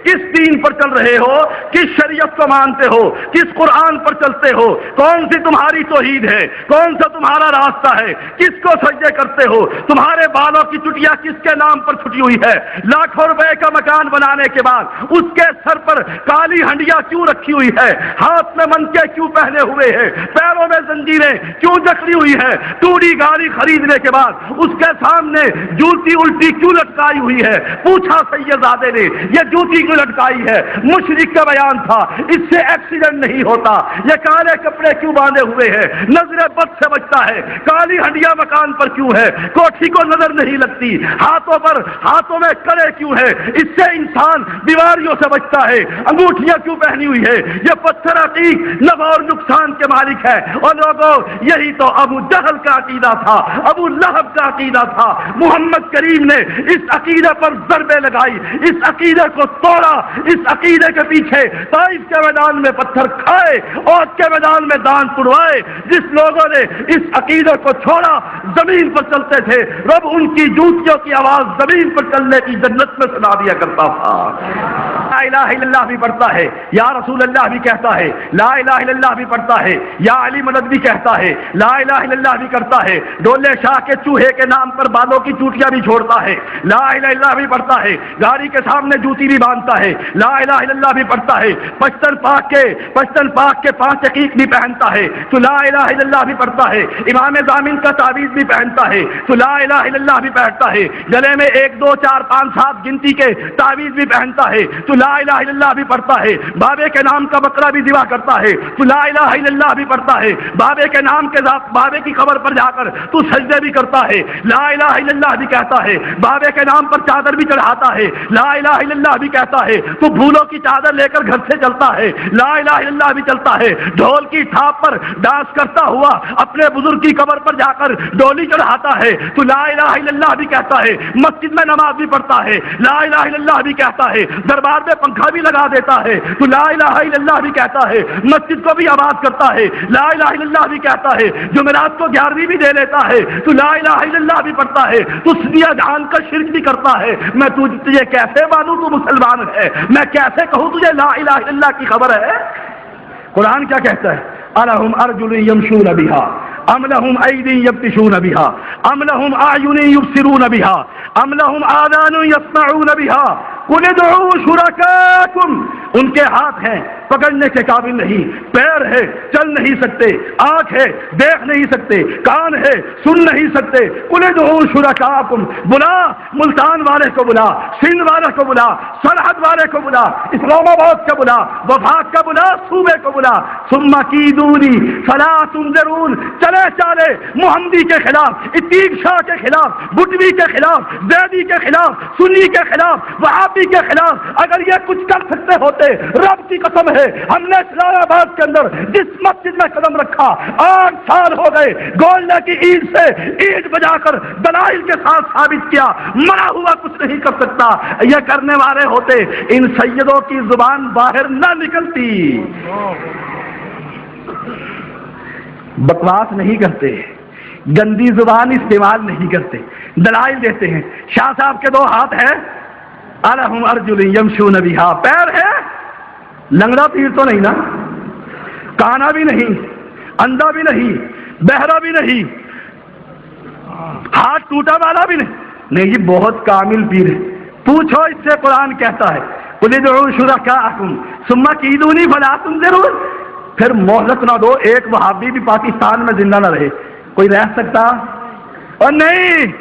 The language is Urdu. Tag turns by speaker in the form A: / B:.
A: کس دین پر چل رہے ہو، کس شریعت کو مانتے ہو، کس قرآن پر چلتے ہو، کون سی تمہاری توحید ہے، کون سا تمہارا راستہ ہے، کس کو سجدے کرتے ہو، تمہارے بالوں کی چٹیا کس کے نام پر چھٹی ہوئی ہے، لاکھوں روپے کا مکان بنانے کے بعد اس کے سر پر کالی ہنڈیا کیوں رکھی ہوئی ہے، ہاتھ میں منکے کیوں پہنے ہوئے ہیں، پیروں میں زنجیریں کیوں جکڑی ہوئی ہے، ٹوڑی گاڑی خریدنے کے بعد اس کے سامنے جوتی الٹی کیوں لٹکائی ہوئی ہے، پوچھا سیدزادے نے یہ جوتی کیوں لٹکائی ہے، مشرک کا بیان تھا اس سے ایکسیڈنٹ نہیں ہوتا، یہ کالے کپڑے کیوں باندھے ہوئے ہیں، نظر بد سے بچتا ہے، کالی ہنڈیا مکان پر کیوں ہے، کوٹھی کو نظر نہیں لگتی، ہاتھوں میں کڑے کیوں ہے، اس سے انسان بیماریوں سے بچتا ہے، انگوٹھیاں کیوں پہنی ہوئی ہے، یہ پتھر عتیق نفع اور نقصان کے مالک ہے۔ اور لوگوں یہی تو ابو جہل کا عقیدہ تھا، ابو لہب کا عقیدہ تھا، محمد کریم نے اس عقیدے پر ضربے لگائی، اس عقیدے کو توڑا، اس عقیدے کے پیچھے طائف کے میدان میں پتھر کھائے، عہد کے میدان میں دان پڑوائے۔ جس لوگوں نے اس عقیدے کو چھوڑا زمین پر چلتے تھے، رب ان کی جوتیوں کی آواز زمین پر چلنے کی جنت میں سنا دیا کرتا تھا۔ لا الہ الا اللہ بھی پڑھتا ہے، یا رسول اللہ بھی کہتا ہے، لا الہ الا اللہ بھی پڑھتا ہے، یا علی مدد بھی کہتا ہے، لا الہ الا اللہ بھی کرتا ہے، ڈولے شاہ کے چوہے کے نام پر بالوں کی چوٹیاں بھی چھوڑتا ہے، لا الہ الا اللہ بھی پڑھتا ہے، گاڑی کے سامنے جوتی بھی باندھتا ہے، لا الہ الا اللہ بھی پڑھتا ہے، پشتن پاک کے 5 عقیق بھی پہنتا ہے تو لا الہ الا اللہ بھی پڑھتا ہے، امام ضامن کا تعویذ بھی پہنتا ہے تو لا الہ الا اللہ بھی پہنتا ہے، گلے میں 1 2 4 5 7 گنتی کے تعویذ بھی پہنتا ہے تو لا الہ الا اللہ بھی پڑھتا ہے، بابے کے نام کا بکرا بھی ذبح کرتا ہے تو لا الہ الا اللہ بھی پڑھتا ہے، بابے کے نام کے بابے کی قبر پر جا کر تو سجدے بھی کرتا ہے، لا الہ الا اللہ بھی کہتا ہے، بابے کے نام پر چادر بھی چڑھاتا ہے، لا الہ الا اللہ بھی کہتا ہے، تو پھولوں کی چادر لے کر گھر سے چلتا ہے، لا الہ الا اللہ بھی چلتا ہے، ڈھول کی تھاپ پر ڈانس کرتا ہوا اپنے بزرگ کی قبر پر جا کر ڈولی چڑھاتا ہے تو لا الہ الا اللہ بھی کہتا ہے، مسجد میں نماز بھی پڑھتا ہے، لا الہ الا اللہ بھی کہتا ہے، دربار میں پنکھا بھی لگا دیتا ہے تو لا الہ الا اللہ بھی کہتا ہے، مسجد کو بھی آباد کرتا ہے، لا الہ الا اللہ بھی کہتا ہے، جمعرات کو 11ویں بھی دے لیتا ہے تو لا الہ الا اللہ بھی پڑھتا ہے، تو سنیا جہان کا شرک بھی کرتا ہے۔ میں تجھے کیسے مانوں تو مسلمان ہے، میں کیسے کہوں تجھے لا الہ الا اللہ کی خبر ہے؟ قرآن کیا کہتا ہے؟ الہم ارجل یمشون بہا ام لہم ایدی یبطشون بہا ام لہم اعین یبصرون بہا ام لہم آذان یسمعون بہا قل ادعوا شرکاءکم، ان کے ہاتھ ہیں پکڑنے کے قابل نہیں، پیر ہے چل نہیں سکتے، آنکھ ہے دیکھ نہیں سکتے، کان ہے سن نہیں سکتے، قل ادعوا شرکاءکم، بلا ملتان والے کو بلا، سندھ والے کو بلا، سرحد والے کو بلا، اسلام آباد کا بلا، وفاق کا بلا، صوبے کو بلا، ثم کیدونی فلا تنظرون، چلے چالے محمدی کے خلاف، عتیق شاہ کے خلاف، بٹوی کے خلاف، زیدی کے خلاف، سنی کے خلاف، وہابی کے خلاف اگر یہ کچھ کر سکتے ہوتے، رب کی قسم ہے ہم نے اسلام آباد کے اندر جس مسجد میں قدم رکھا 8 سال ہو گئے، گولڈا کی عید سے عید بجا کر دلائل کے ساتھ ثابت کیا، مرا ہوا کچھ نہیں کر سکتا، یہ کرنے والے ہوتے ان سیدوں کی زبان باہر نہ نکلتی۔ بکواس نہیں کرتے، گندی زبان استعمال نہیں کرتے، دلائل دیتے ہیں۔ شاہ صاحب کے 2 ہاتھ ہیں، الہم ارجل یمشون بہا، پیر ہے، لنگڑا پیر تو نہیں نا، کانا بھی نہیں، اندھا بھی نہیں، بہرا بھی نہیں، ہاتھ ٹوٹا والا بھی نہیں، یہ بہت کامل پیر ہے۔ پوچھو اس سے، قرآن کہتا ہے قل ادعوا شرکاءکم ثم کیدونی فلا تنظرون، پھر مہلت نہ دو، ایک وہابی بھی پاکستان میں زندہ نہ رہے، کوئی رہ سکتا؟ اور نہیں،